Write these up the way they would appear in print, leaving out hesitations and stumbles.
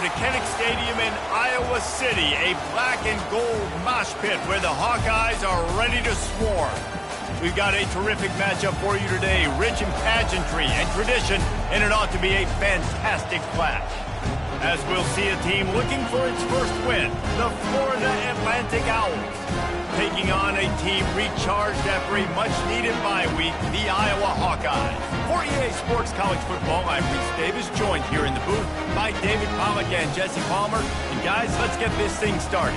welcome to Kinnick Stadium in Iowa City, a black and gold mosh pit where the Hawkeyes are ready to swarm. We've got a terrific matchup for you today, rich in pageantry and tradition, and it ought to be a fantastic clash. As we'll see a team looking for its first win, the Florida Atlantic Owls, taking on a team recharged after a much-needed bye week, the Iowa Hawkeyes. For EA Sports College Football, I'm Reese Davis, joined here in the booth by David Pollack and Jesse Palmer. And guys, let's get this thing started.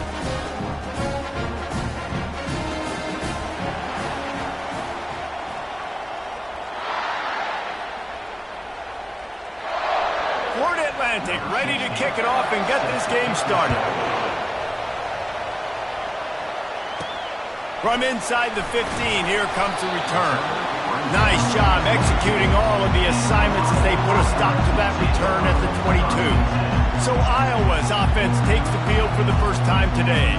Florida Atlantic ready to kick it off and get this game started. From inside the 15, here comes the return. Nice job executing all of the assignments as they put a stop to that return at the 22. So Iowa's offense takes the field for the first time today.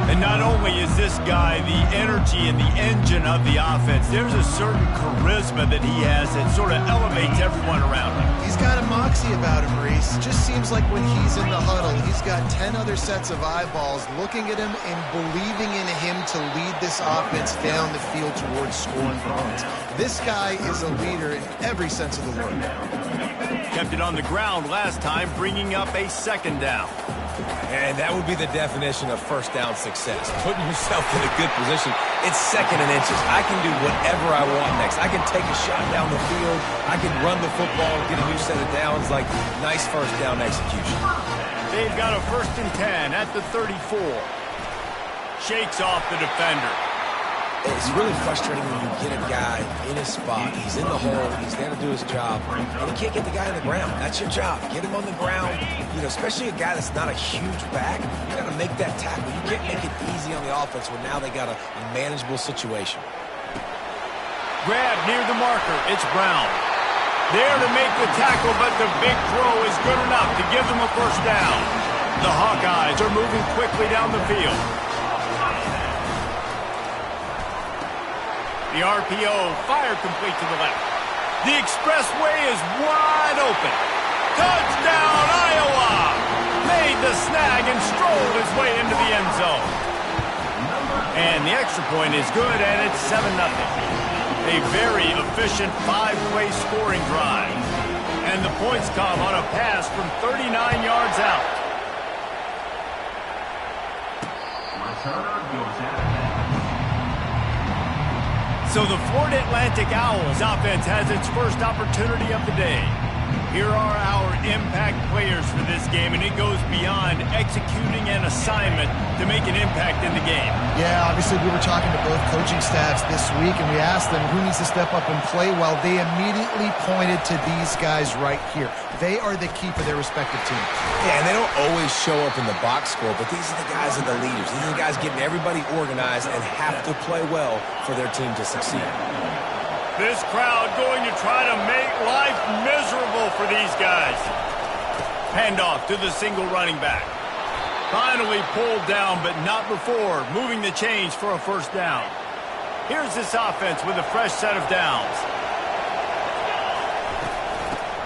And not only is this guy the energy and the engine of the offense, there's a certain charisma that he has that sort of elevates everyone around him. He's got a moxie about him, Reese. Just seems like when he's in the huddle, he's got 10 other sets of eyeballs looking at him and believing in him to lead this offense down the field towards scoring points. This guy is a leader in every sense of the word. Kept it on the ground last time, bringing up a second down. And that would be the definition of first down success. Putting yourself in a good position. It's second and inches. I can do whatever I want next. I can take a shot down the field. I can run the football and get a new set of downs. Like, nice first down execution. They've got a 1st and 10 at the 34. Shakes off the defender. It's really frustrating when you get a guy in his spot. He's in the hole. He's there to do his job. And you can't get the guy on the ground. That's your job. Get him on the ground. You know, especially a guy that's not a huge back. You got to make that tackle. You can't make it easy on the offense when now they got a manageable situation. Grab near the marker. It's Brown. There to make the tackle, but the big throw is good enough to give them a first down. The Hawkeyes are moving quickly down the field. The RPO fired complete to the left. The expressway is wide open. Touchdown, Iowa! Made the snag and strolled his way into the end zone. And the extra point is good, and it's 7-0. A very efficient 5-play scoring drive. And the points come on a pass from 39 yards out. Returner goes out. So the Florida Atlantic Owls offense has its first opportunity of the day. Here are our impact players for this game, and it goes beyond executing an assignment to make an impact in the game. Yeah, obviously we were talking to both coaching staffs this week, and we asked them who needs to step up and play well. They immediately pointed to these guys right here. They are the key for their respective teams. Yeah, and they don't always show up in the box score, but these are the guys that are the leaders. These are the guys getting everybody organized and have to play well for their team to succeed. This crowd going to try to make life miserable for these guys. Handoff to the single running back. Finally pulled down, but not before moving the chains for a first down. Here's this offense with a fresh set of downs.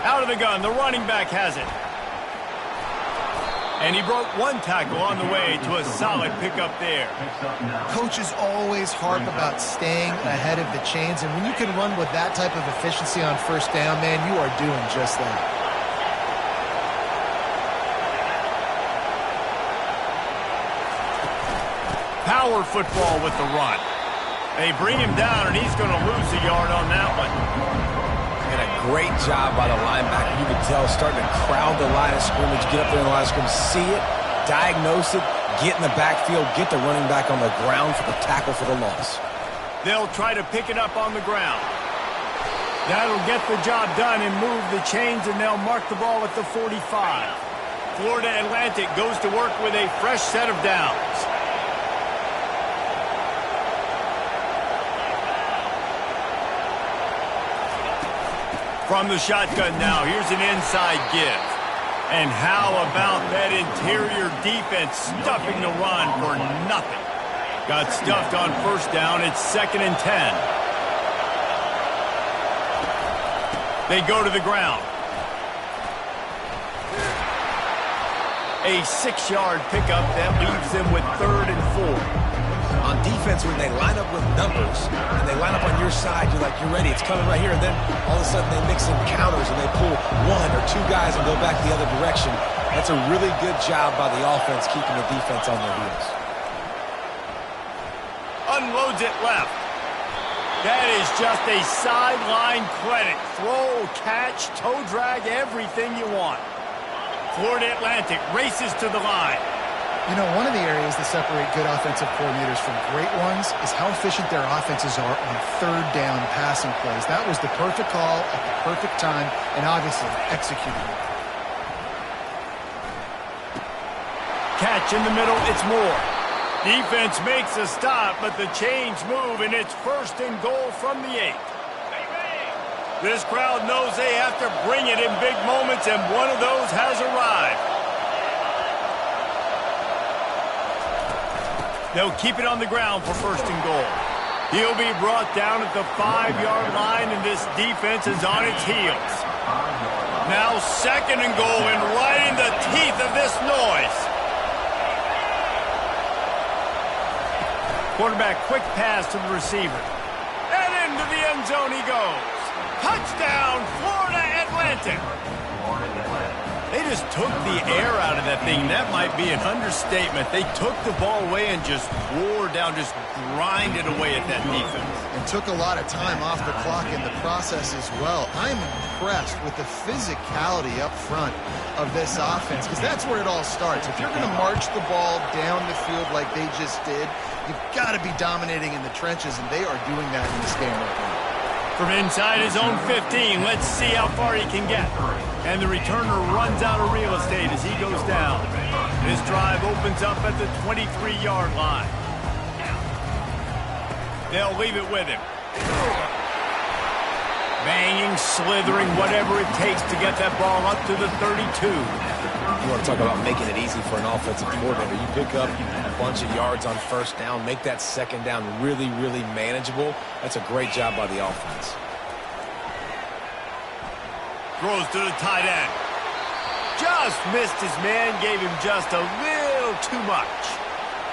Out of the gun, the running back has it. And he broke one tackle on the way to a solid pickup there. Coaches always harp about staying ahead of the chains, and when you can run with that type of efficiency on first down, man, you are doing just that. Power football with the run. They bring him down, and he's going to lose a yard on that one. And a great job by the linebacker. You can tell starting to crowd the line of scrimmage, get up there in the line of scrimmage, see it, diagnose it, get in the backfield, get the running back on the ground for the tackle for the loss. They'll try to pick it up on the ground. That'll get the job done and move the chains, and they'll mark the ball at the 45. Florida Atlantic goes to work with a fresh set of downs. From the shotgun now, here's an inside give. And how about that interior defense stuffing the run for nothing? Got stuffed on first down. It's 2nd and 10. They go to the ground. A 6-yard pickup that leaves them with 3rd and 4. On defense, when they line up with numbers and they line up on your side, you're like, you're ready, it's coming right here. And then all of a sudden they mix in counters and they pull 1 or 2 guys and go back the other direction. That's a really good job by the offense keeping the defense on their heels. Unloads it left. That is just a sideline credit. Throw, catch, toe drag, everything you want. Florida Atlantic races to the line. You know, one of the areas that separate good offensive coordinators from great ones is how efficient their offenses are on 3rd down passing plays. That was the perfect call at the perfect time and obviously executed it. Catch in the middle, it's Moore. Defense makes a stop, but the chains move, and it's 1st and goal from the 8. This crowd knows they have to bring it in big moments, and one of those has arrived. They'll keep it on the ground for 1st and goal. He'll be brought down at the 5-yard line, and this defense is on its heels. Now 2nd and goal, and right in the teeth of this noise. Quarterback, quick pass to the receiver. And into the end zone he goes. Touchdown, Florida Atlantic. They just took the air out of that thing. That might be an understatement. They took the ball away and just wore down, just grinded away at that defense. And took a lot of time off the clock in the process as well. I'm impressed with the physicality up front of this offense, because that's where it all starts. If you're going to march the ball down the field like they just did, you've got to be dominating in the trenches, and they are doing that in this game right now. From inside his own 15, let's see how far he can get. And the returner runs out of real estate as he goes down. This drive opens up at the 23-yard line. They'll leave it with him. Banging, slithering, whatever it takes to get that ball up to the 32. You want to talk about making it easy for an offensive coordinator. You pick up a bunch of yards on 1st down, make that 2nd down really, really manageable. That's a great job by the offense. Throws to the tight end. Just missed his man, gave him just a little too much.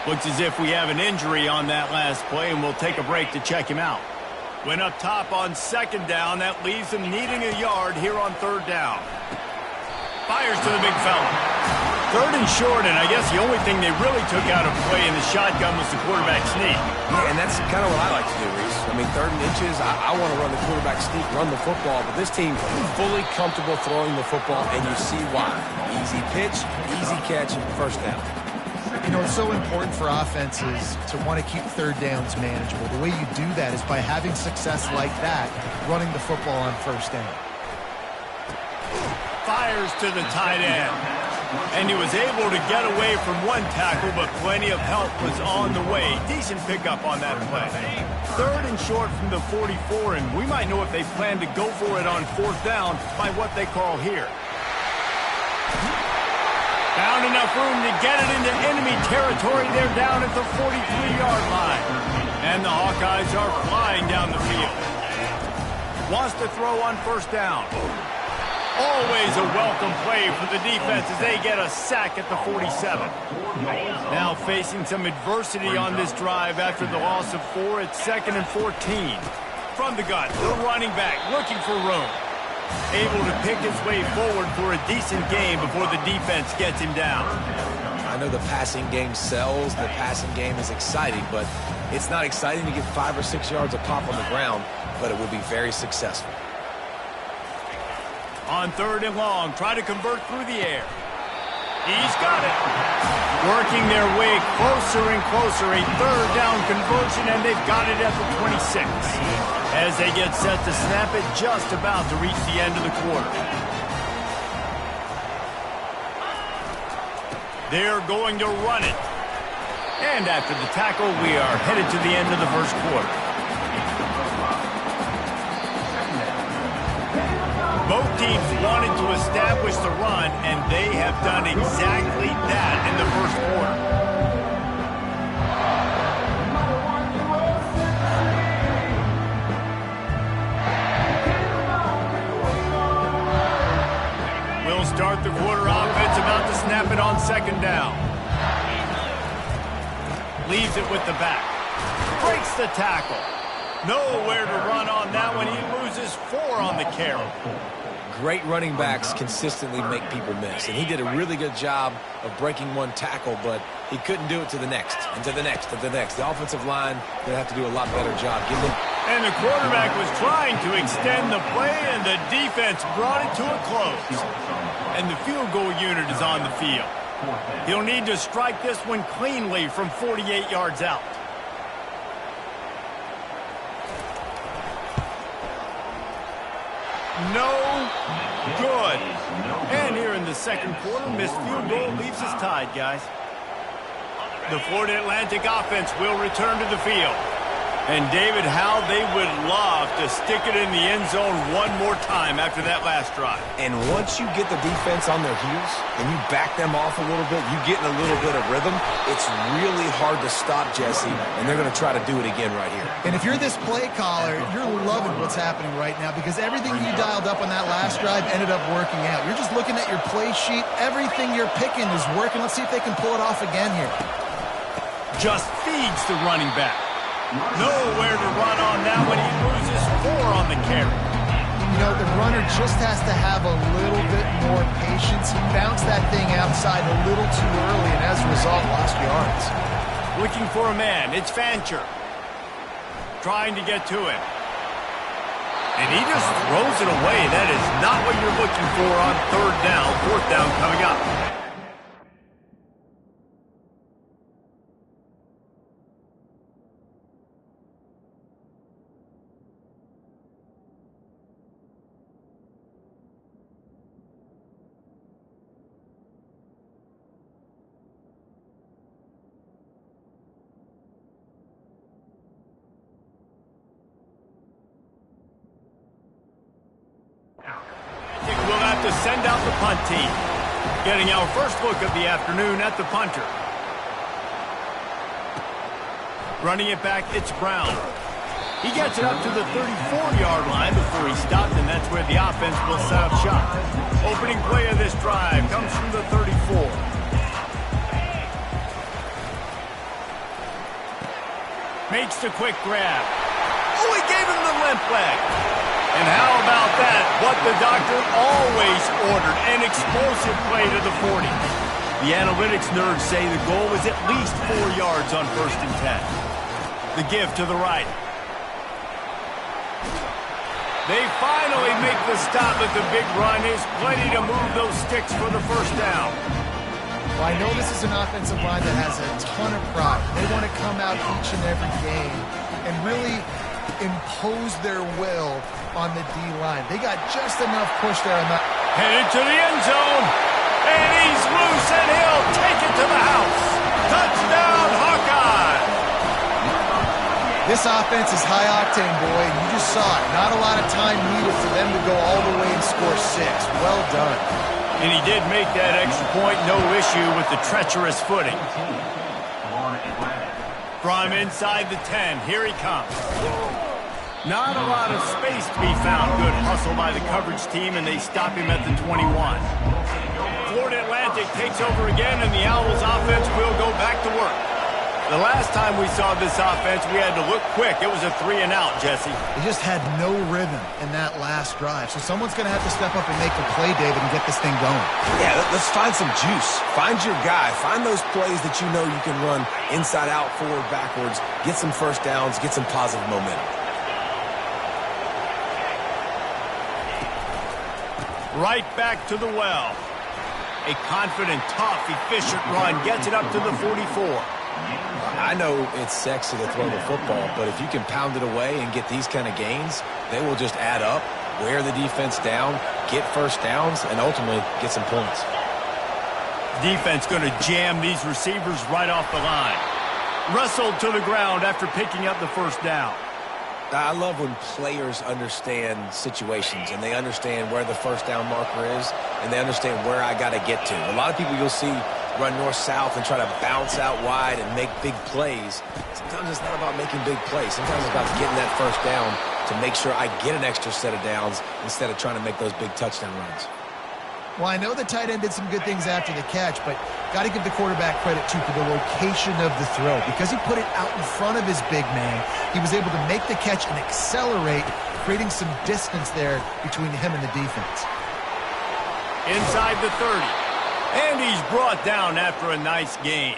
Looks as if we have an injury on that last play, and we'll take a break to check him out. Went up top on 2nd down. That leaves him needing a yard here on 3rd down. Fires to the big fella. 3rd and short, and I guess the only thing they really took out of play in the shotgun was the quarterback sneak. Yeah, and that's kind of what I like to do, Reese. I mean, 3rd and inches, I want to run the quarterback sneak, run the football, but this team fully comfortable throwing the football, and you see why. Easy pitch, easy catch, and 1st down. You know, it's so important for offenses to want to keep 3rd downs manageable. The way you do that is by having success like that, running the football on 1st down. Fires to the tight end. And he was able to get away from one tackle, but plenty of help was on the way. Decent pickup on that play. 3rd and short from the 44, and we might know if they plan to go for it on 4th down by what they call here. Found enough room to get it into enemy territory. They're down at the 43-yard line. And the Hawkeyes are flying down the field. Wants to throw on 1st down. Always a welcome play for the defense as they get a sack at the 47. Now facing some adversity on this drive after the loss of 4. It's 2nd and 14. From the gun, the running back looking for room. Able to pick his way forward for a decent game before the defense gets him down. I know the passing game sells, the passing game is exciting, but it's not exciting to get 5 or 6 yards a pop on the ground, but it will be very successful. On 3rd and long, try to convert through the air. He's got it. Working their way closer and closer, a 3rd down conversion, and they've got it at the 26. As they get set to snap it, just about to reach the end of the quarter. They're going to run it. And after the tackle, we are headed to the end of the 1st quarter. Both teams wanted to establish the run, and they have done exactly that in the 1st quarter. We'll start the quarter offense, about to snap it on 2nd second down. Leaves it with the back. Breaks the tackle. Nowhere to run on that one. He loses 4 on the carry. Great running backs consistently make people miss, and he did a really good job of breaking one tackle, but he couldn't do it to the next, and to the next, and to the next. The offensive line going to have to do a lot better job. And the quarterback was trying to extend the play, and the defense brought it to a close. And the field goal unit is on the field. He'll need to strike this one cleanly from 48 yards out. No good. And here in the second quarter, missed field goal leaves us tied, guys. The Florida Atlantic offense will return to the field. And, David, how they would love to stick it in the end zone one more time after that last drive. And once you get the defense on their heels and you back them off a little bit, you get in a little bit of rhythm, it's really hard to stop, Jesse, and they're going to try to do it again right here. And if you're this play caller, you're loving what's happening right now because everything you dialed up on that last drive ended up working out. You're just looking at your play sheet. Everything you're picking is working. Let's see if they can pull it off again here. Just feeds the running back. Nowhere to run on that one. He loses 4 on the carry. You know, the runner just has to have a little bit more patience. He bounced that thing outside a little too early, and as a result, lost yards. Looking for a man. It's Fancher. Trying to get to him. And he just throws it away. That is not what you're looking for on 3rd down. 4th down coming up. We'll have to send out the punt team. Getting our first look of the afternoon at the punter. Running it back, it's Brown. He gets it up to the 34-yard line before he stopped, and that's where the offense will set up shop. Opening play of this drive comes from the 34. Makes the quick grab. Oh, he gave him the limp leg. And how about that? What the doctor always ordered, an explosive play to the 40. The analytics nerds say the goal was at least 4 yards on 1st and 10. The give to the right. They finally make the stop at the big run. Is plenty to move those sticks for the 1st down. Well, I know this is an offensive line that has a ton of pride. They want to come out each and every game and really impose their will on the D-line. They got just enough push there. Headed to the end zone. And he's loose, and he'll take it to the house. Touchdown, Hawkeye! This offense is high-octane, boy, and you just saw it. Not a lot of time needed for them to go all the way and score 6. Well done. And he did make that extra point, no issue with the treacherous footing. From inside the 10, here he comes. Not a lot of space to be found. Good hustle by the coverage team, and they stop him at the 21. Florida Atlantic takes over again, and the Owls offense will go back to work. The last time we saw this offense, we had to look quick. It was a 3-and-out, Jesse. They just had no rhythm in that last drive. So someone's going to have to step up and make the play, David, and get this thing going. Yeah, let's find some juice. Find your guy. Find those plays that you know you can run inside out, forward, backwards. Get some 1st downs. Get some positive momentum. Right back to the well. A confident, tough, efficient run gets it up to the 44. I know it's sexy to throw the football, but if you can pound it away and get these kind of gains, they will just add up, wear the defense down, get 1st downs, and ultimately get some points. Defense going to jam these receivers right off the line. Wrestled to the ground after picking up the 1st down. I love when players understand situations and they understand where the 1st down marker is and they understand where I got to get to. A lot of people you'll see run north-south and try to bounce out wide and make big plays. Sometimes it's not about making big plays. Sometimes it's about getting that 1st down to make sure I get an extra set of downs instead of trying to make those big touchdown runs. Well, I know the tight end did some good things after the catch, but got to give the quarterback credit, too, for the location of the throw. Because he put it out in front of his big man, he was able to make the catch and accelerate, creating some distance there between him and the defense. Inside the 30. And he's brought down after a nice gain.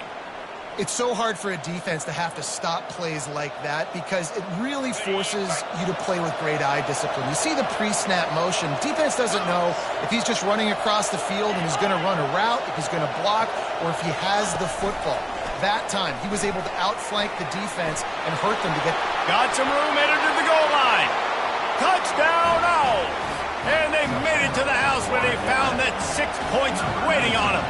It's so hard for a defense to have to stop plays like that because it really forces you to play with great eye discipline. You see the pre-snap motion. Defense doesn't know if he's just running across the field and he's going to run a route, if he's going to block, or if he has the football. That time, he was able to outflank the defense and hurt them to get... Got some room headed to the goal line. Touchdown, Owls! And they made it to the house where they found that 6 points waiting on them.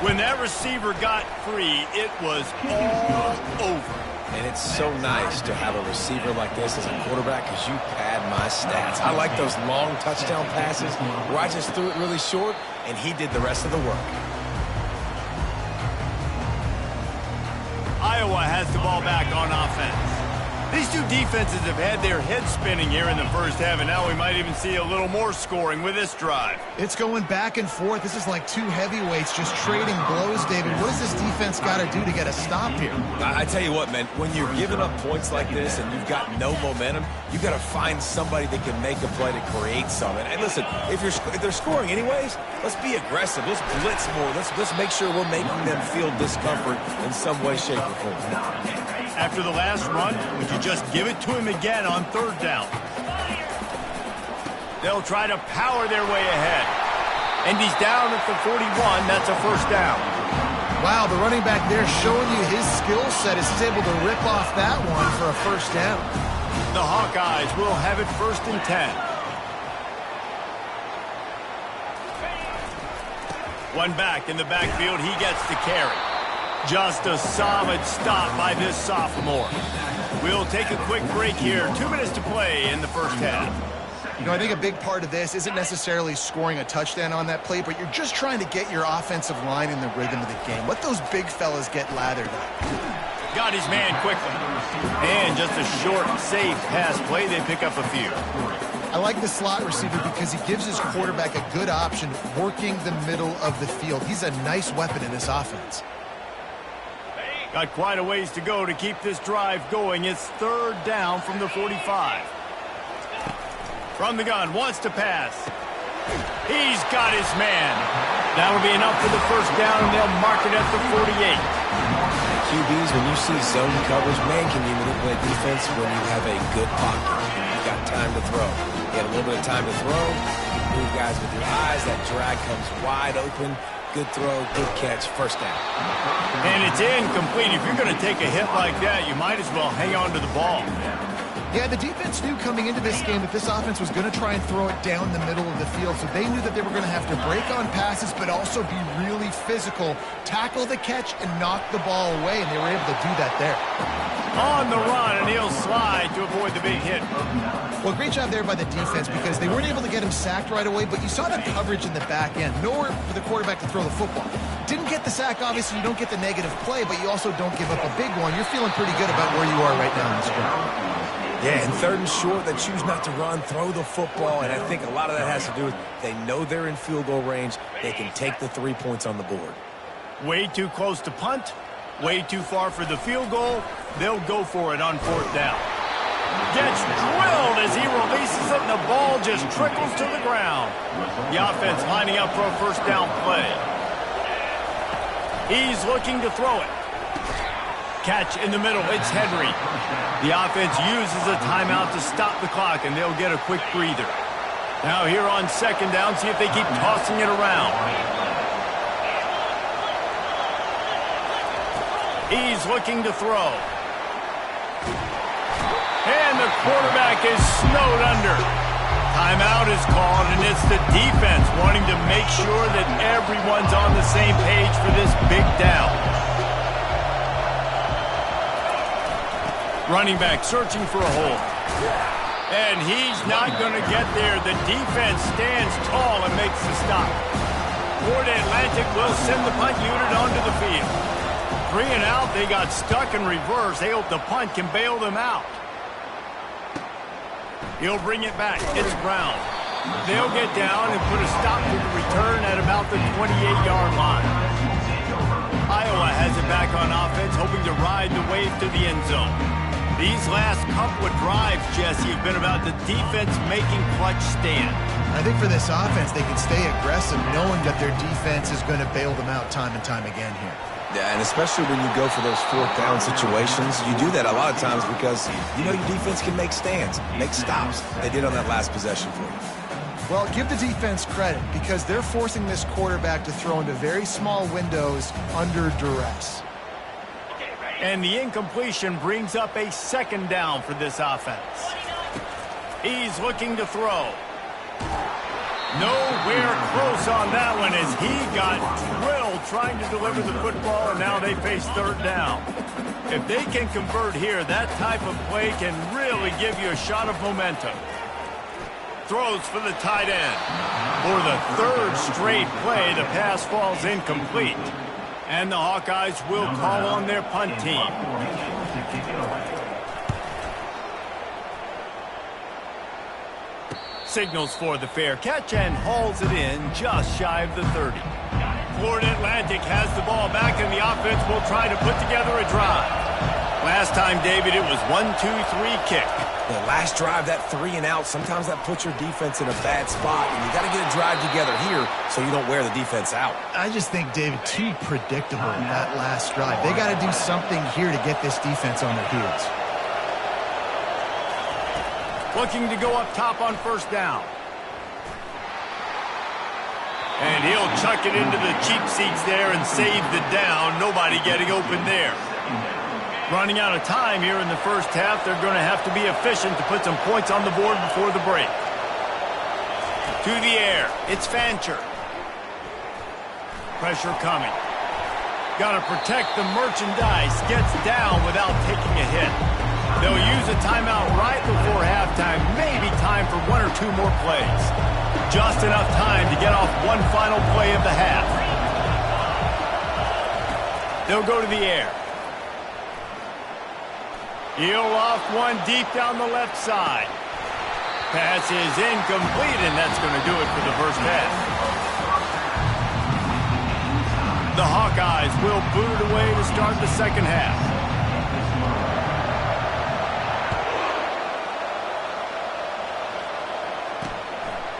When that receiver got free, it was all over. And it's so nice to have a receiver like this as a quarterback because you pad my stats. I like those long touchdown passes where I just threw it really short and he did the rest of the work. Iowa has the ball back on offense. These two defenses have had their heads spinning here in the first half, and now we might even see a little more scoring with this drive. It's going back and forth. This is like two heavyweights just trading blows, David. What does this defense got to do to get a stop here? I tell you what, man, when you're giving up points like this and you've got no momentum, you got to find somebody that can make a play to create something. And listen, if they're scoring anyways, let's be aggressive. Let's blitz more. Let's make sure we're making them feel discomfort in some way, shape, or form. After the last run, would you just give it to him again on third down? They'll try to power their way ahead. And he's down at the 41. That's a first down. Wow, the running back there showing you his skill set as he's able to rip off that one for a first down. The Hawkeyes will have it 1st and 10. One back in the backfield. He gets the carry. Just a solid stop by this sophomore. We'll take a quick break here. 2 minutes to play in the first half. You know, I think a big part of this isn't necessarily scoring a touchdown on that play, but you're just trying to get your offensive line in the rhythm of the game. Let those big fellas get lathered up. Got his man quickly. And just a short, safe pass play. They pick up a few. I like the slot receiver because he gives his quarterback a good option working the middle of the field. He's a nice weapon in this offense. Got quite a ways to go to keep this drive going. It's third down from the 45. From the gun, wants to pass. He's got his man. That'll be enough for the first down, and they'll mark it at the 48. QBs, when you see zone coverage, man, can you manipulate defense when you have a good pocket? You've got time to throw. You had a little bit of time to throw. You move guys with your eyes. That drag comes wide open. Good throw, good catch, first down. And it's incomplete. If you're going to take a hit like that, you might as well hang on to the ball. Yeah, the defense knew coming into this game that this offense was going to try and throw it down the middle of the field, so they knew that they were going to have to break on passes but also be really physical, tackle the catch, and knock the ball away, and they were able to do that there. On the run, and he'll slide to avoid the big hit. Well, great job there by the defense because they weren't able to get him sacked right away, but you saw the coverage in the back end. Nowhere for the quarterback to throw the football. Didn't get the sack, obviously. You don't get the negative play, but you also don't give up a big one. You're feeling pretty good about where you are right now in this game. Yeah, and third and short, they choose not to run, throw the football, and I think a lot of that has to do with they know they're in field goal range. They can take the 3 points on the board. Way too close to punt, way too far for the field goal. They'll go for it on fourth down. Gets drilled as he releases it, and the ball just trickles to the ground. The offense lining up for a first down play. He's looking to throw it. Catch in the middle. It's Henry. The offense uses a timeout to stop the clock, and they'll get a quick breather. Now here on second down, see if they keep tossing it around. He's looking to throw. And the quarterback is snowed under. Timeout is called, and it's the defense wanting to make sure that everyone's on the same page for this big down. Running back searching for a hole. And he's not going to get there. The defense stands tall and makes the stop. Florida Atlantic will send the punt unit onto the field. 3 and out, they got stuck in reverse. They hope the punt can bail them out. He'll bring it back. It's Brown. They'll get down and put a stop to the return at about the 28-yard line. Iowa has it back on offense, hoping to ride the wave to the end zone. These last couple of drives, Jesse, have been about the defense making clutch stand. I think for this offense, they can stay aggressive knowing that their defense is going to bail them out time and time again here. Yeah, and especially when you go for those fourth down situations, you do that a lot of times because you know your defense can make stands, make stops. They did on that last possession for you. Well, give the defense credit because they're forcing this quarterback to throw into very small windows under duress. And the incompletion brings up a second down for this offense. He's looking to throw. Nowhere close on that one as he got drilled trying to deliver the football, and now they face third down. If they can convert here, that type of play can really give you a shot of momentum. Throws for the tight end. For the third straight play, the pass falls incomplete. And the Hawkeyes will call on their punt team. Signals for the fair catch and hauls it in just shy of the 30. Florida Atlantic has the ball back, and the offense will try to put together a drive. Last time, David, it was 1-2-3 kick. The last drive, that 3 and out, sometimes that puts your defense in a bad spot, and you got to get a drive together here so you don't wear the defense out. I just think, David, too predictable in that last drive. They got to do something here to get this defense on their heels. Looking to go up top on first down. And he'll chuck it into the cheap seats there and save the down. Nobody getting open there. Running out of time here in the first half. They're going to have to be efficient to put some points on the board before the break. To the air. It's Fancher. Pressure coming. Got to protect the merchandise. Gets down without taking a hit. They'll use a timeout right before halftime. Maybe time for 1 or 2 more plays. Just enough time to get off one final play of the half. They'll go to the air. He'll off one deep down the left side. Pass is incomplete, and that's going to do it for the first half. The Hawkeyes will boot it away to start the second half.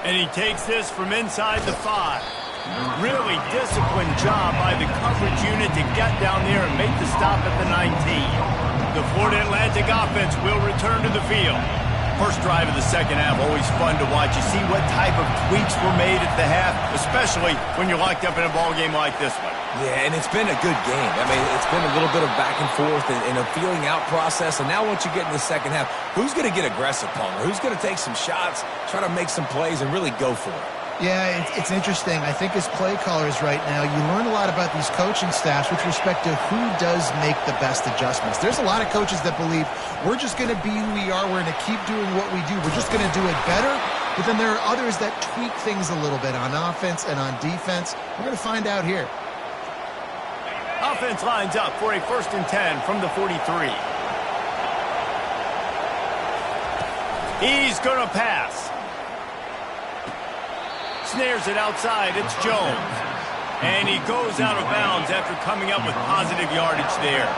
And he takes this from inside the 5. Really disciplined job by the coverage unit to get down there and make the stop at the 19. The Florida Atlantic offense will return to the field. First drive of the second half, always fun to watch. You see what type of tweaks were made at the half, especially when you're locked up in a ball game like this one. Yeah, and it's been a good game. I mean, it's been a little bit of back and forth and a feeling out process. And now once you get in the second half, who's going to get aggressive, Palmer? Who's going to take some shots, try to make some plays, and really go for it? Yeah, it's interesting. I think as play callers right now, you learn a lot about these coaching staffs with respect to who does make the best adjustments. There's a lot of coaches that believe we're just going to be who we are. We're going to keep doing what we do. We're just going to do it better. But then there are others that tweak things a little bit on offense and on defense. We're going to find out here. Offense lines up for a 1st and 10 from the 43. He's going to pass. Snares it outside. It's Jones. And he goes out of bounds after coming up with positive yardage there.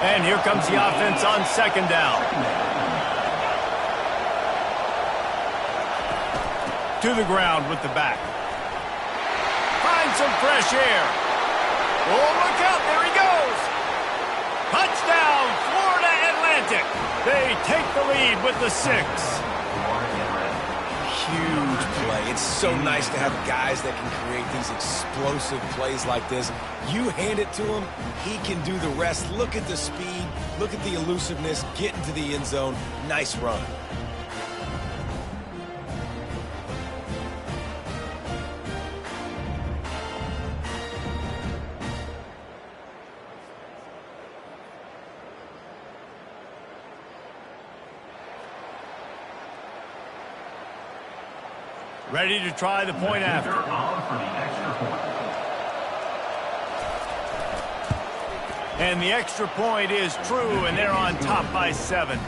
And here comes the offense on second down. To the ground with the back. Finds some fresh air. Oh, look out. There he goes. Touchdown, Florida Atlantic. They take the lead with the 6. Huge play. It's so nice to have guys that can create these explosive plays like this. You hand it to him, he can do the rest. Look at the speed. Look at the elusiveness. Get into the end zone. Nice run. Ready to try the point after. And the extra point is true, and they're on top by 7.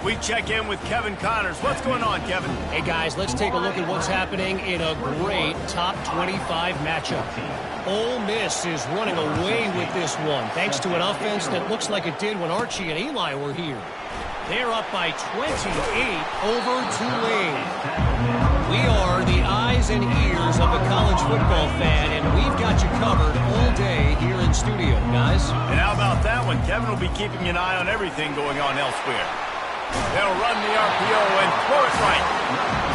We check in with Kevin Connors. What's going on, Kevin? Hey, guys, let's take a look at what's happening in a great top 25 matchup. Ole Miss is running away with this one, thanks to an offense that looks like it did when Archie and Eli were here. They're up by 28 over Tulane. We are the eyes and ears of the college football fan, and we've got you covered all day here in studio, guys. And how about that one? Kevin will be keeping an eye on everything going on elsewhere. They'll run the RPO and throw it right.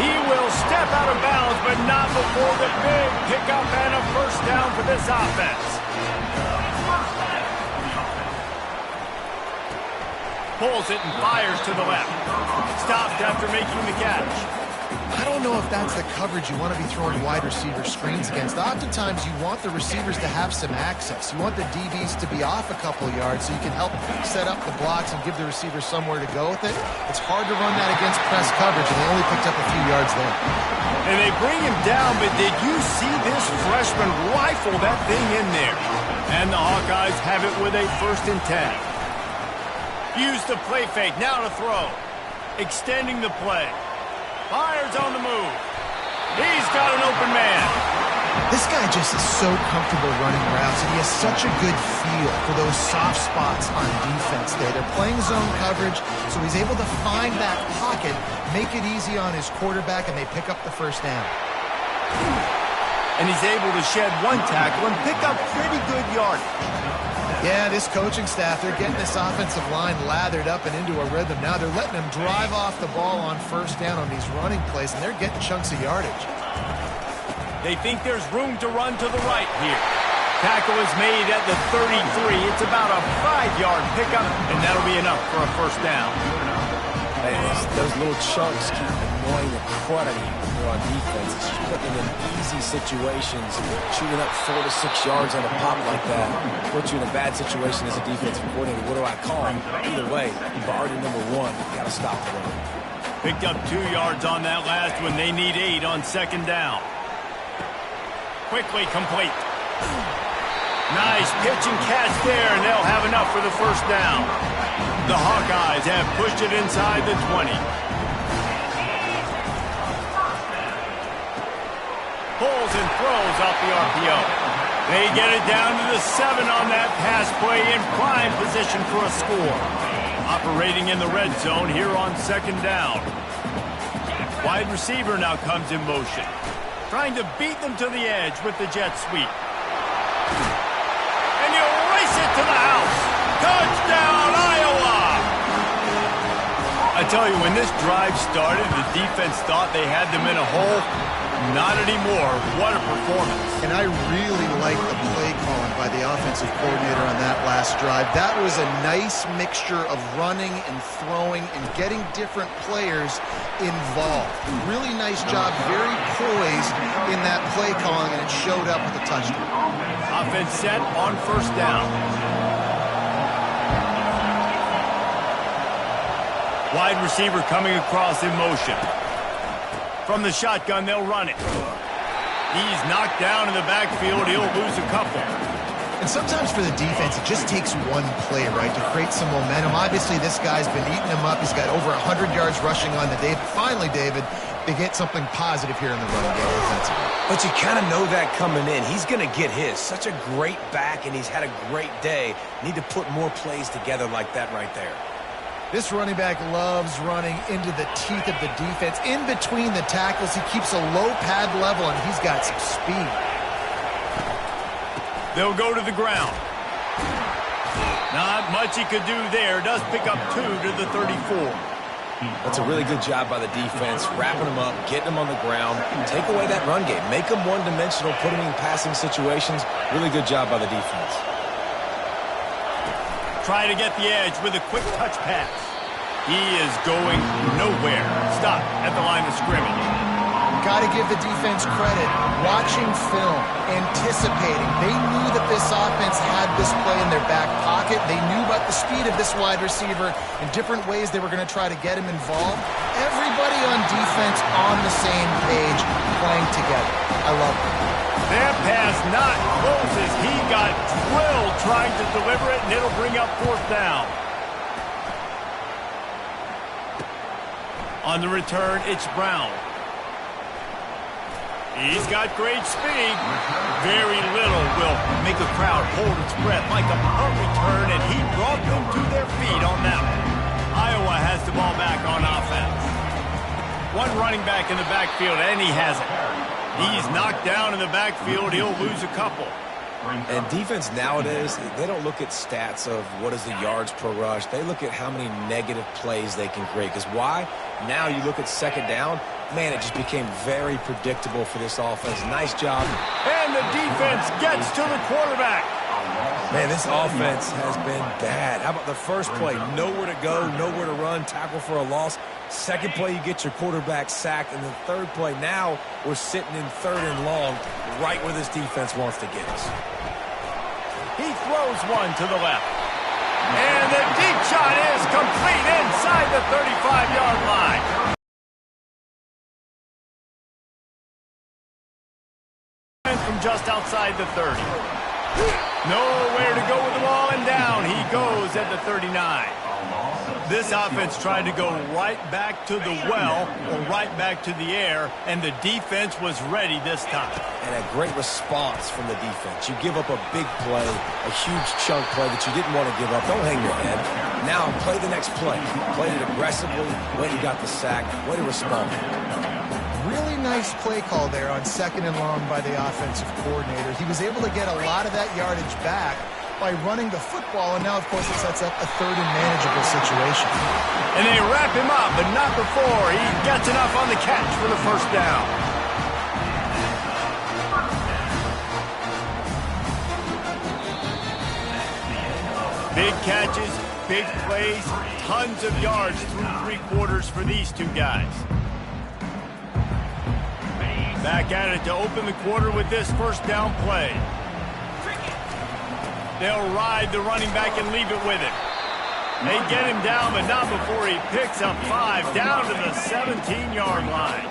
He will step out of bounds, but not before the big pickup and a first down for this offense. Pulls it and fires to the left. Stopped after making the catch. I don't know if that's the coverage you want to be throwing wide receiver screens against. Oftentimes, you want the receivers to have some access. You want the DBs to be off a couple yards so you can help set up the blocks and give the receivers somewhere to go with it. It's hard to run that against press coverage, and they only picked up a few yards there. And they bring him down, but did you see this freshman rifle that thing in there? And the Hawkeyes have it with a 1st and 10. Use the play fake, now to throw. Extending the play. Fires on the move. He's got an open man. This guy just is so comfortable running routes, and he has such a good feel for those soft spots on defense there. They're playing zone coverage, so he's able to find that pocket, make it easy on his quarterback, and they pick up the first down. And he's able to shed one tackle and pick up pretty good yardage. Yeah, this coaching staff, they're getting this offensive line lathered up and into a rhythm. Now they're letting them drive off the ball on first down on these running plays, and they're getting chunks of yardage. They think there's room to run to the right here. Tackle is made at the 33. It's about a 5-yard pickup, and that'll be enough for a first down. Hey, those little chunks keep annoying the crud out of you on defense. It's just putting them in easy situations, shooting up 4 to 6 yards on a pop like that. Puts you in a bad situation as a defensive coordinator. What do I call him? Either way, priority number 1, got to stop the run. Picked up 2 yards on that last one. They need 8 on 2nd down. Quickly complete. Nice pitch and catch there, and they'll have enough for the first down. The Hawkeyes have pushed it inside the 20. Pulls and throws off the RPO. They get it down to the 7 on that pass play in prime position for a score. Operating in the red zone here on 2nd down. Wide receiver now comes in motion. Trying to beat them to the edge with the jet sweep. And you race it to the house. Touchdown, Iowa! I tell you, when this drive started, the defense thought they had them in a hole. Not anymore. What a performance. And I really like the play calling by the offensive coordinator on that last drive. That was a nice mixture of running and throwing and getting different players involved. Really nice job, very poised in that play calling, and it showed up with a touchdown. Offense set on first down. Wide receiver coming across in motion. From the shotgun, they'll run it. He's knocked down in the backfield. He'll lose a couple. And sometimes for the defense, it just takes one play, right, to create some momentum. Obviously, this guy's been eating him up. He's got over 100 yards rushing on the day. But finally, David, they get something positive here in the running game offensively. But you kind of know that coming in. He's going to get his. Such a great back, and he's had a great day. Need to put more plays together like that right there. This running back loves running into the teeth of the defense. In between the tackles, he keeps a low pad level, and he's got some speed. They'll go to the ground. Not much he could do there. Does pick up 2 to the 34. That's a really good job by the defense, wrapping them up, getting them on the ground. Take away that run game. Make them one-dimensional, put them in passing situations. Really good job by the defense. Try to get the edge with a quick touch pass. He is going nowhere. Stop at the line of scrimmage. Got to give the defense credit. Watching film, anticipating. They knew that this offense had this play in their back pocket. They knew about the speed of this wide receiver and different ways they were going to try to get him involved. Everybody on defense on the same page, playing together. I love it. That pass not close as he got drilled trying to deliver it, and it'll bring up 4th down. On the return, it's Brown. He's got great speed. Very little will make a crowd hold its breath like a punt return, and he brought them to their feet on that one. Iowa has the ball back on offense. One running back in the backfield, and he has it. He's knocked down in the backfield. He'll lose a couple. And defense nowadays, they don't look at stats of what is the yards per rush. They look at how many negative plays they can create. Because why? Now you look at second down, man, it just became very predictable for this offense. Nice job. And the defense gets to the quarterback. Man, this offense has been bad. How about the first play? Nowhere to go, nowhere to run, tackle for a loss. Second play, you get your quarterback sacked. And the third play, now we're sitting in 3rd and long, right where this defense wants to get us. He throws one to the left. And the deep shot is complete inside the 35-yard line. From just outside the 30. Nowhere to go with the ball, and down he goes at the 39. This offense tried to go right back to the well or right back to the air, and the defense was ready this time. And a great response from the defense. You give up a big play, a huge chunk play that you didn't want to give up. Don't hang your head. Now play the next play. Play it aggressively. When you got the sack, way to respond. Really nice play call there on 2nd and long by the offensive coordinator. He was able to get a lot of that yardage back by running the football, and now, of course, it sets up a 3rd and manageable situation. And they wrap him up, but not before he gets enough on the catch for the first down. Big catches, big plays, tons of yards through 3 quarters for these two guys. Back at it to open the quarter with this first down play. They'll ride the running back and leave it with him. They get him down, but not before he picks up 5 down to the 17-yard line.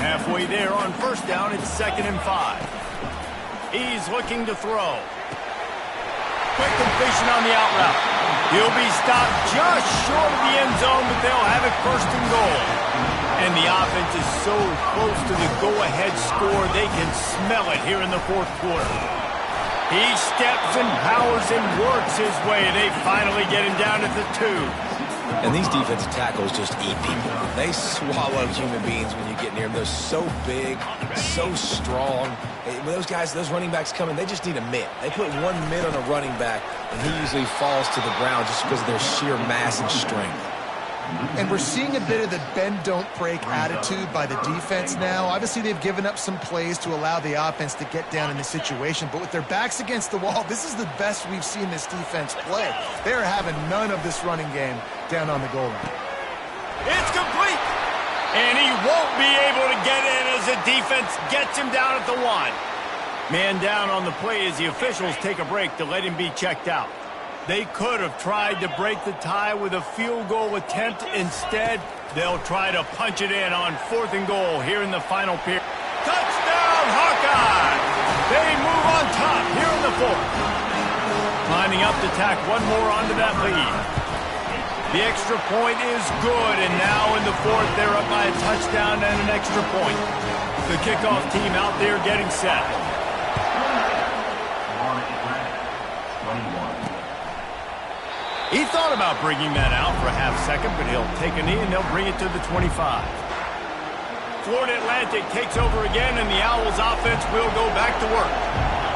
Halfway there on first down, it's 2nd and 5. He's looking to throw. Quick completion on the out route. He'll be stopped just short of the end zone, but they'll have it 1st and goal. And the offense is so close to the go-ahead score, they can smell it here in the 4th quarter. He steps and powers and works his way. They finally get him down at the 2. And these defensive tackles just eat people. They swallow human beings when you get near them. They're so big, so strong. When those guys, those running backs come in, they just need a mitt. They put one mitt on a running back, and he usually falls to the ground just because of their sheer mass and strength. And we're seeing a bit of the bend-don't-break attitude by the defense now. Obviously, they've given up some plays to allow the offense to get down in the situation. But with their backs against the wall, this is the best we've seen this defense play. They are having none of this running game down on the goal line. It's complete. And he won't be able to get in as the defense gets him down at the 1. Man down on the play as the officials take a break to let him be checked out. They could have tried to break the tie with a field goal attempt. Instead, they'll try to punch it in on 4th and goal here in the final period. Touchdown, Hawkeye! They move on top here in the 4th. Lining up to tack one more onto that lead. The extra point is good, and now in the 4th, they're up by a touchdown and an extra point. The kickoff team out there getting set. He thought about bringing that out for a half second, but he'll take a knee and they'll bring it to the 25. Florida Atlantic takes over again, and the Owls offense will go back to work.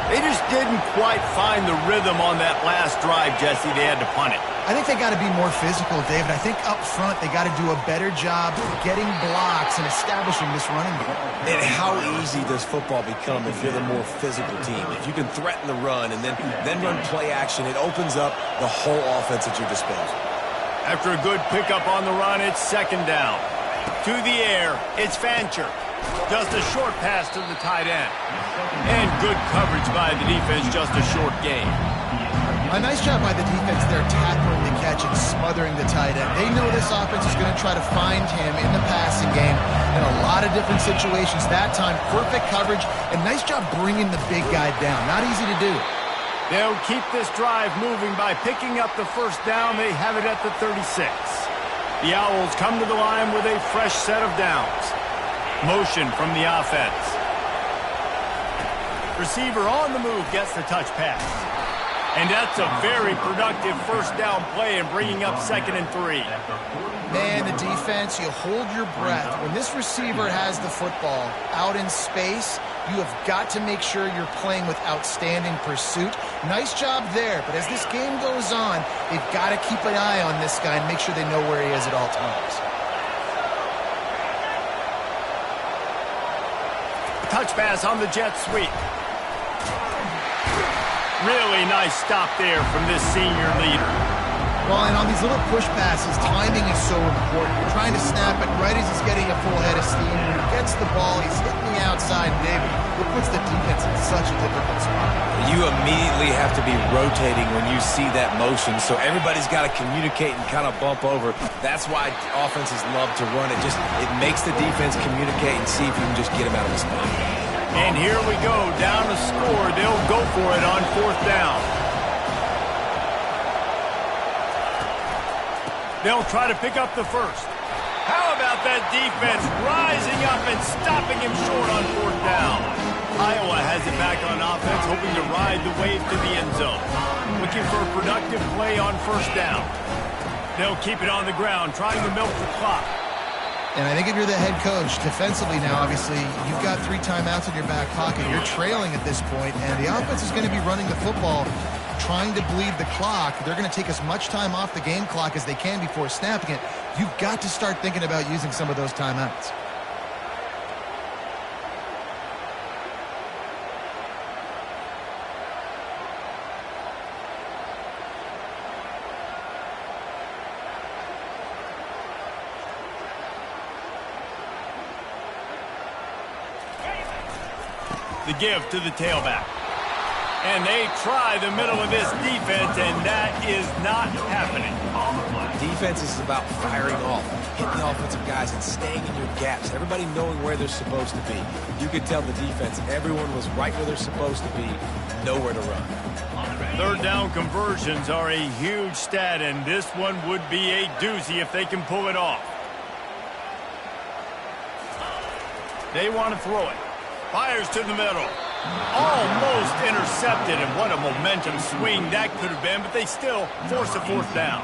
They just didn't quite find the rhythm on that last drive, Jesse. They had to punt it. I think they got to be more physical, David. I think up front they got to do a better job getting blocks and establishing this running game. And how easy does football become if you're the more physical team? If you can threaten the run and then run play action, it opens up the whole offense at your disposal. After a good pickup on the run, it's 2nd down. To the air, it's Fancher. Just a short pass to the tight end. And good coverage by the defense, just a short gain. A nice job by the defense there tackling the catch and smothering the tight end. They know this offense is going to try to find him in the passing game in a lot of different situations. That time, perfect coverage, and nice job bringing the big guy down. Not easy to do. They'll keep this drive moving by picking up the first down. They have it at the 36. The Owls come to the line with a fresh set of downs. Motion from the offense. Receiver on the move gets the touch pass. And that's a very productive first down play in bringing up 2nd and 3. Man, the defense, you hold your breath. When this receiver has the football out in space, you have got to make sure you're playing with outstanding pursuit. Nice job there, but as this game goes on, they've got to keep an eye on this guy and make sure they know where he is at all times. Touch pass on the jet sweep. Really nice stop there from this senior leader. Well, and on these little push passes, timing is so important. You're trying to snap it right as he's getting a full head of steam. When he gets the ball, he's hitting the outside, David. It puts the defense in such a difficult spot. You immediately have to be rotating when you see that motion, so everybody's got to communicate and kind of bump over. That's why offenses love to run it. It makes the defense communicate and see if you can just get him out of the spot. And here we go, down to score. They'll go for it on 4th down. They'll try to pick up the first. How about that defense rising up and stopping him short on 4th down? Iowa has it back on offense, hoping to ride the wave to the end zone. Looking for a productive play on 1st down. They'll keep it on the ground, trying to milk the clock. And I think if you're the head coach, defensively now, obviously, you've got 3 timeouts in your back pocket. You're trailing at this point, and the offense is going to be running the football, trying to bleed the clock. They're going to take as much time off the game clock as they can before snapping it. You've got to start thinking about using some of those timeouts. The give to the tailback. And they try the middle of this defense, and that is not happening. Defense is about firing off, hitting the offensive guys and staying in your gaps. Everybody knowing where they're supposed to be. You could tell the defense, everyone was right where they're supposed to be, nowhere to run. 3rd down conversions are a huge stat, and this one would be a doozy if they can pull it off. They want to throw it. Fires to the middle. Almost intercepted, and what a momentum swing that could have been, but they still force a 4th down.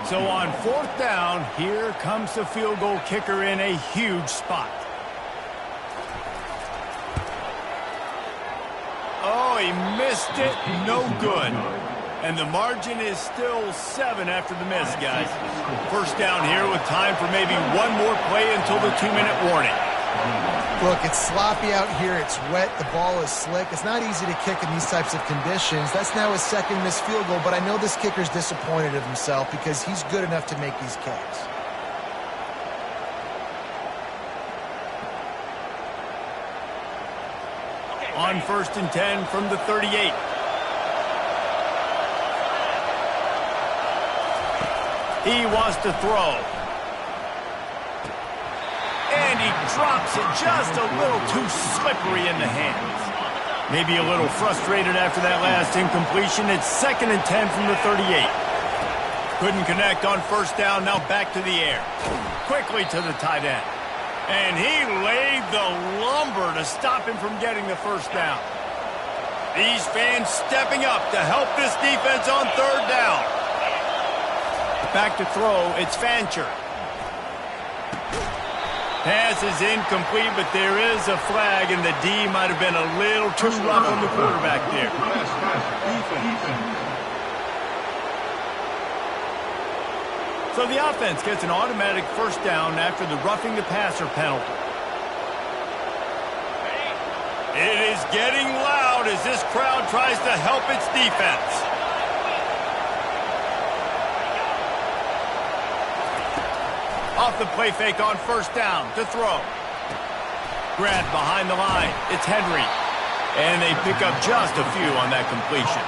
So on 4th down, here comes the field goal kicker in a huge spot. Oh, he missed it. No good. And the margin is still 7 after the miss, guys. 1st down here with time for maybe one more play until the 2-minute warning. Look, it's sloppy out here. It's wet. The ball is slick. It's not easy to kick in these types of conditions. That's now his 2nd missed field goal, but I know this kicker's disappointed of himself because he's good enough to make these kicks. On 1st and 10 from the 38. He wants to throw. And he drops it just a little too slippery in the hands. Maybe a little frustrated after that last incompletion. It's 2nd and 10 from the 38. Couldn't connect on 1st down, now back to the air. Quickly to the tight end. And he laid the lumber to stop him from getting the 1st down. These fans stepping up to help this defense on 3rd down. Back to throw, it's Fancher. Pass is incomplete, but there is a flag, and the D might have been a little too rough on the quarterback there. So the offense gets an automatic 1st down after the roughing the passer penalty. It is getting loud as this crowd tries to help its defense. Off the play fake on 1st down to throw. Grant behind the line. It's Henry. And they pick up just a few on that completion.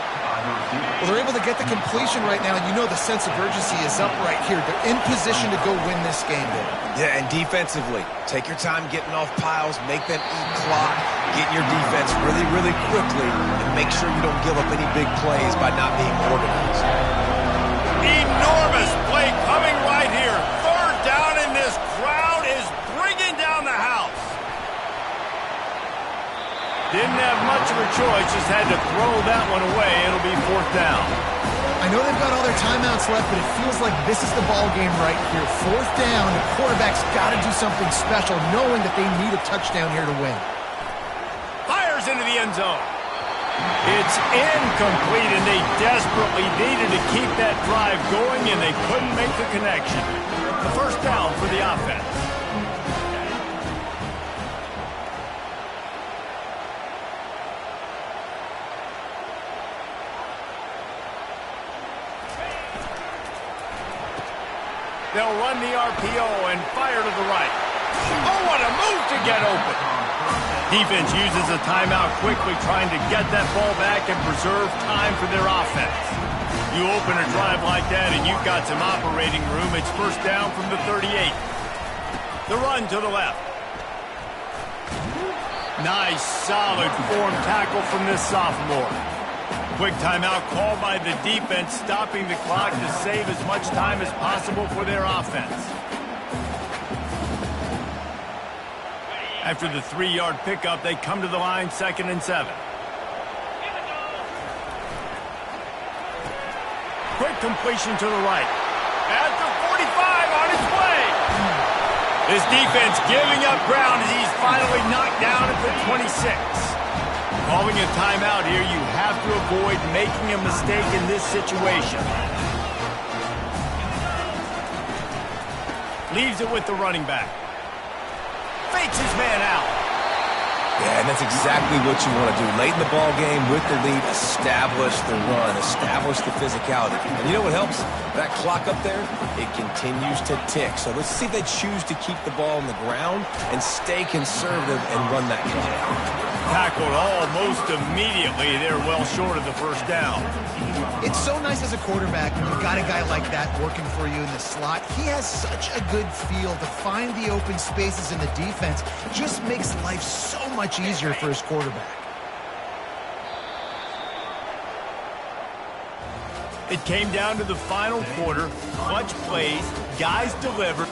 Well, they're able to get the completion right now, and you know the sense of urgency is up right here. They're in position to go win this game, Dave. Yeah, and defensively, take your time getting off piles, make them eat clock, get your defense really, really quickly, and make sure you don't give up any big plays by not being organized. Enormous play coming right here. 3rd of a choice, just had to throw that one away. It'll be 4th down. I know they've got all their timeouts left, but it feels like this is the ball game right here. 4th down, the quarterback's got to do something special, knowing that they need a touchdown here to win. Fires into the end zone. It's incomplete, and they desperately needed to keep that drive going, and they couldn't make the connection. The 1st down for the offense. They'll run the RPO and fire to the right. Oh, what a move to get open. Defense uses a timeout quickly, trying to get that ball back and preserve time for their offense. You open a drive like that and you've got some operating room. It's 1st down from the 38. The run to the left. Nice, solid form tackle from this sophomore. Quick timeout called by the defense, stopping the clock to save as much time as possible for their offense. After the 3-yard pickup, they come to the line, 2nd and 7. Quick completion to the right. At the 45, on its way. This defense giving up ground as he's finally knocked down at the 26. Calling a timeout here, you have to avoid making a mistake in this situation. Leaves it with the running back. Fakes his man out. Yeah, and that's exactly what you want to do. Late in the ball game with the lead, establish the run, establish the physicality. And you know what helps? That clock up there, it continues to tick. So let's see if they choose to keep the ball on the ground and stay conservative and run that clock. Tackled almost immediately. They're well short of the 1st down. It's so nice as a quarterback when you've got a guy like that working for you in the slot. He has such a good feel to find the open spaces in the defense. Just makes life so much easier for his quarterback. It came down to the final quarter. Clutch plays, guys delivered.